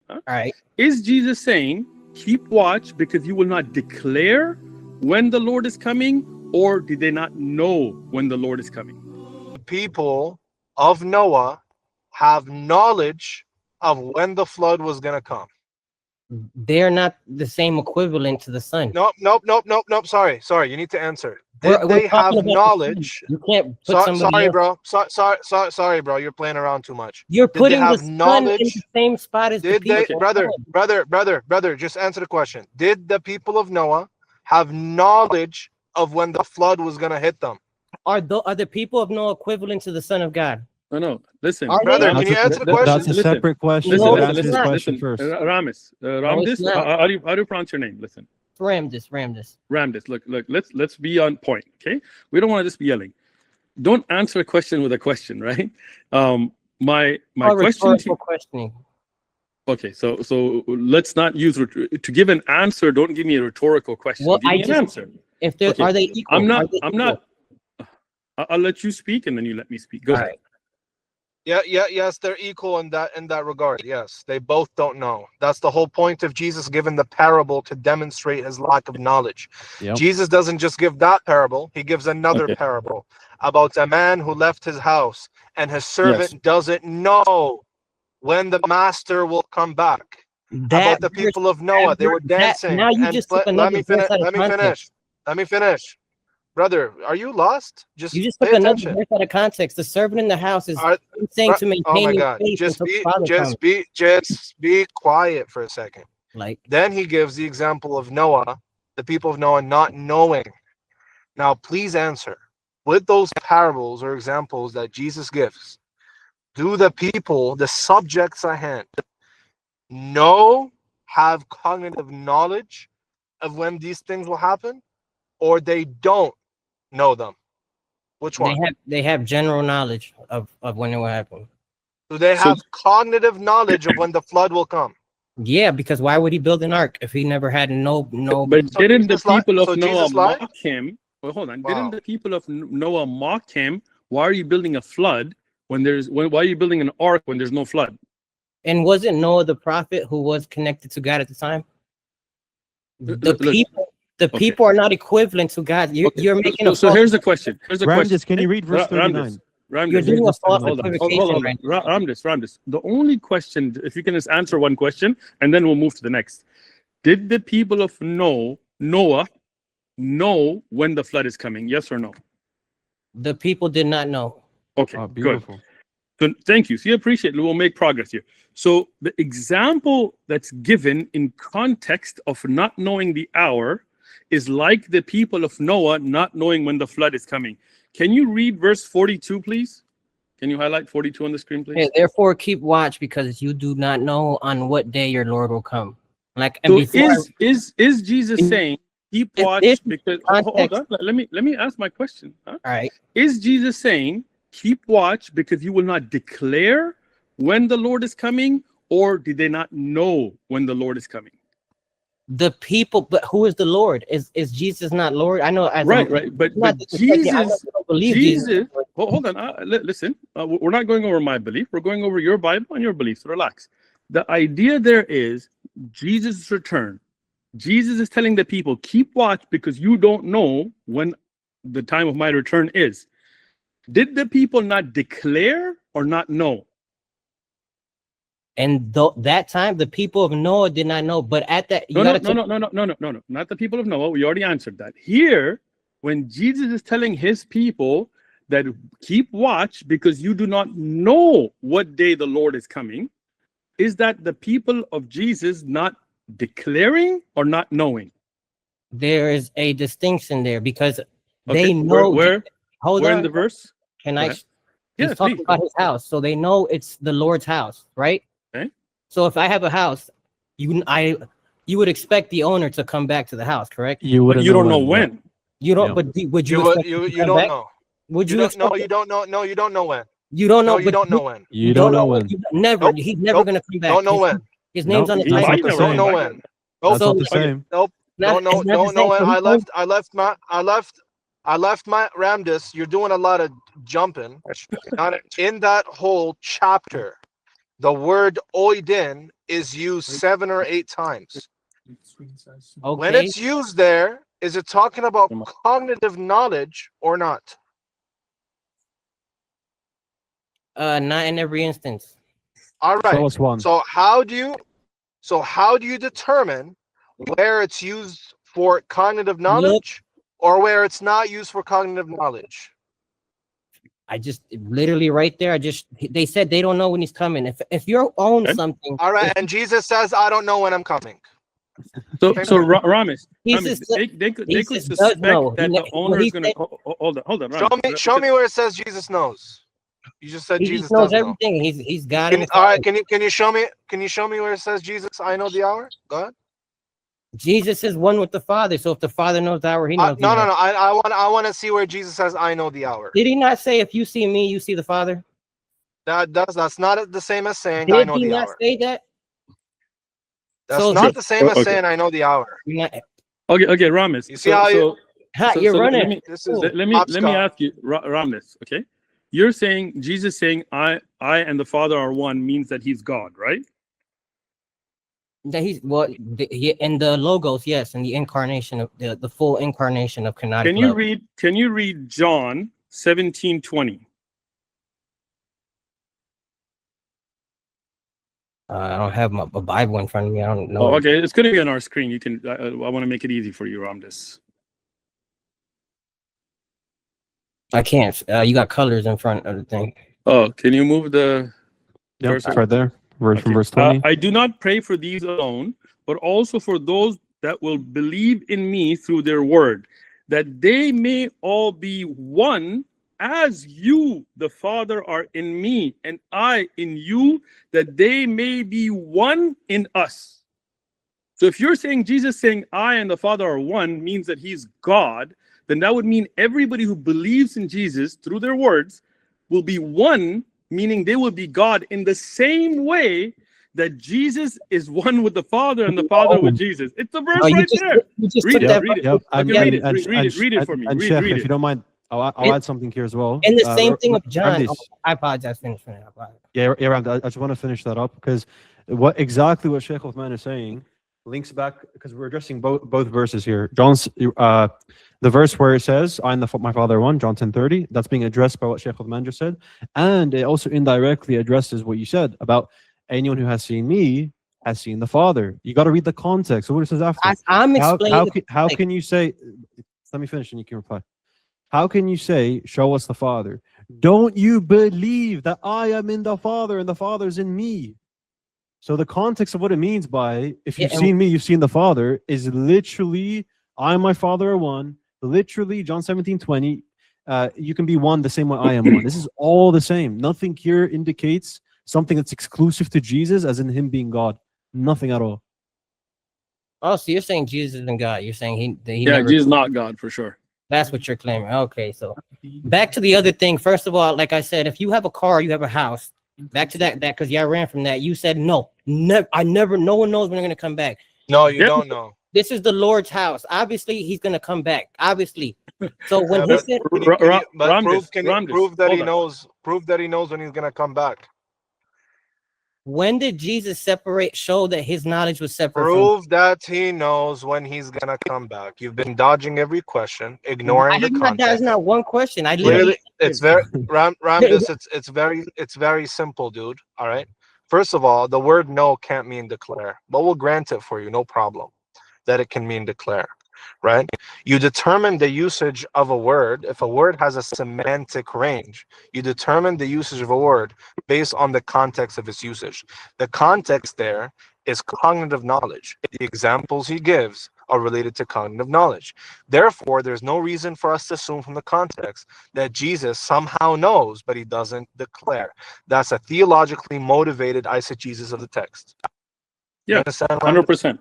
Huh? All right. Is Jesus saying, keep watch because you will not declare when the Lord is coming, or did they not know when the Lord is coming? The people of Noah have knowledge of when the flood was going to come. They're not the same equivalent to the sun. Nope. Sorry. You need to answer. Did they have knowledge? You can't put somebody sorry, else. bro. Sorry, bro. You're playing around too much. You're Did they putting the have sun knowledge? in the same spot as the Did they, people. brother? Just answer the question. Did the people of Noah have knowledge of when the flood was gonna hit them? Are the people of Noah equivalent to the Son of God? No. Listen, Are brother. they? Can you answer the question? That's a separate question. No, Answer it's this not. question first. Ramis, No, it's not. how do you pronounce your name? Listen. Ramdas. Ramdas, look, let's be on point, okay? We don't want to just be yelling. Don't answer a question with a question, right? My question to you, questioning. okay, so let's not use to give an answer. Don't give me a rhetorical question. Well, give me an answer. If they Okay. are they equal? I'm not. I'll let you speak and then you let me speak. Go ahead. Right. Yes, they're equal in that regard. Yes, they both don't know. That's the whole point of Jesus giving the parable, to demonstrate his lack of knowledge. Yep. Jesus doesn't just give that parable, he gives another parable about a man who left his house and his servant doesn't know when the master will come back. About the people of Noah, they were dancing. Now you just took another verse out of context. Let me finish. Brother, are you lost? You just took another verse out of context. The servant in the house is saying to maintain your faith until the Father just be quiet for a second. Like, then he gives the example of Noah, the people of Noah not knowing. Now, please answer. With those parables or examples that Jesus gives, do the people, the subjects at hand, have cognitive knowledge of when these things will happen, or they don't know them? Which one? They have general knowledge of when it will happen. Do they have cognitive knowledge of when the flood will come? Yeah, because why would he build an ark if he never had no? But didn't the people of Noah mock him? Well, hold on. Wow. Didn't the people of Noah mock him? Why are you building a flood when why are you building an ark when there's no flood? And wasn't Noah the prophet who was connected to God at the time? The people are not equivalent to God. You're making so here's the question. Ramdas, can you read verse 39? You're doing a false equivocation. Ramdas. The only question, if you can just answer one question, and then we'll move to the next. Did the people of Noah know when the flood is coming? Yes or no? The people did not know. Okay, good. So, thank you. So you appreciate it. We'll make progress here. So the example that's given in context of not knowing the hour is like the people of Noah not knowing when the flood is coming. Can you read verse 42, please? Can you highlight 42 on the screen, please? Okay, therefore, keep watch, because you do not know on what day your Lord will come. Like, so is Jesus saying keep watch because hold on, let me ask my question. All right. Is Jesus saying keep watch because you will not declare when the Lord is coming, or did they not know when the Lord is coming? The people, but who is the Lord? Is Jesus not Lord? I know. Right. But Jesus. Well, hold on. Listen, we're not going over my belief. We're going over your Bible and your beliefs. Relax. The idea there is Jesus' return. Jesus is telling the people, keep watch because you don't know when the time of my return is. Did the people not declare or not know? And that time, the people of Noah did not know. But at that, no, not the people of Noah. We already answered that. Here, when Jesus is telling his people that keep watch because you do not know what day the Lord is coming, is that the people of Jesus not declaring or not knowing? There is a distinction there because they know. Where on. In the verse? Can I? He's talking about his house, so they know it's the Lord's house, right? Okay. So if I have a house, you would expect the owner to come back to the house, correct? You don't know when. You don't. But would you? You don't know. Would you? No, you don't know. No, you don't know when. You don't know. No, you don't know when. You don't know when. Never. He's never gonna come back. Don't know when. His name's on the title. Don't know when. That's not the same. Nope. Don't know when. I left my Ramdas. You're doing a lot of jumping. In that whole chapter, the word oidin is used 7 or 8 times. Okay. When it's used there, is it talking about cognitive knowledge or not? Not in every instance. All right. Show us one. So how do you determine where it's used for cognitive knowledge or where it's not used for cognitive knowledge? I just literally right there. They said they don't know when he's coming. If you own something. All right, and Jesus says, "I don't know when I'm coming." So Ramesh, they could suspect know. that the owner is going to hold on. Show me where it says Jesus knows. You just said Jesus knows does everything. Know. He's got it. All right, can you show me? Can you show me where it says Jesus? I know the hour. Go ahead. Jesus is one with the Father. So if the Father knows the hour, he knows. No. I want to see where Jesus says, "I know the hour." Did he not say, "If you see me, you see the Father"? That's not the same as saying, "I know the hour." Did he not say that? That's not the same as saying, "I know the hour." Okay, Ramesh. You see how you're running? Let me ask you, Ramesh. Okay, you're saying Jesus saying, "I and the Father are one" means that he's God, right? That he's in the logos, yes, in the incarnation of the full incarnation of canonical. Can you read John 17:20? I don't have a Bible in front of me. I don't know. Oh, okay, it's going to be on our screen. You can. I want to make it easy for you, Ramdas. I can't. You got colors in front of the thing. Oh, can you move the? Yeah, it's right there. From verse 20. I do not pray for these alone, but also for those that will believe in me through their word, that they may all be one, as you, the Father, are in me, and I in you, that they may be one in us. So if you're saying Jesus saying I and the Father are one means that he's God, then that would mean everybody who believes in Jesus through their words will be one, meaning they will be God in the same way that Jesus is one with the Father and the Father with Jesus. It's a verse right there. Read it for me. And Sheikh, if you don't mind, I'll add something here as well. And the same thing with John. I apologize. Finish. Yeah, I just want to finish that up because what Sheikh Uthman is saying links back because we're addressing both verses here. John's the verse where it says, "I and my Father are one," John 10:30. That's being addressed by what Sheikh Uthman just said, and it also indirectly addresses what you said about anyone who has seen me has seen the Father. You got to read the context. So what it says after. I'm explaining. How can you say? Let me finish, and you can reply. How can you say, "Show us the Father"? Don't you believe that I am in the Father and the Father's in me? So the context of what it means by "if you've seen me, you've seen the Father" is literally I and my Father are one. Literally, John 17:20. You can be one the same way I am one. This is all the same. Nothing here indicates something that's exclusive to Jesus, as in him being God. Nothing at all. Oh, so you're saying Jesus isn't God? You're saying he Jesus is not God for sure. That's what you're claiming. Okay, so back to the other thing. First of all, like I said, if you have a car, you have a house. Back to that because y'all ran from that. You said no, no one knows when they're gonna come back. No, you don't know. This is the Lord's house. Obviously, he's gonna come back. Obviously. So when prove that he knows. Prove that he knows when he's gonna come back. When did Jesus show that his knowledge was separate? Prove that he knows when he's gonna come back. You've been dodging every question, ignoring the context. That's not one question. I literally, it's very Ramdas. It's very simple, dude. All right. First of all, the word "no" can't mean declare, but we'll grant it for you, no problem, that it can mean declare. Right? You determine the usage of a word. If a word has a semantic range, you determine the usage of a word based on the context of its usage. The context there is cognitive knowledge. The examples he gives are related to cognitive knowledge. Therefore, there's no reason for us to assume from the context that Jesus somehow knows, but he doesn't declare. That's a theologically motivated eisegesis of the text. Yeah, 100%.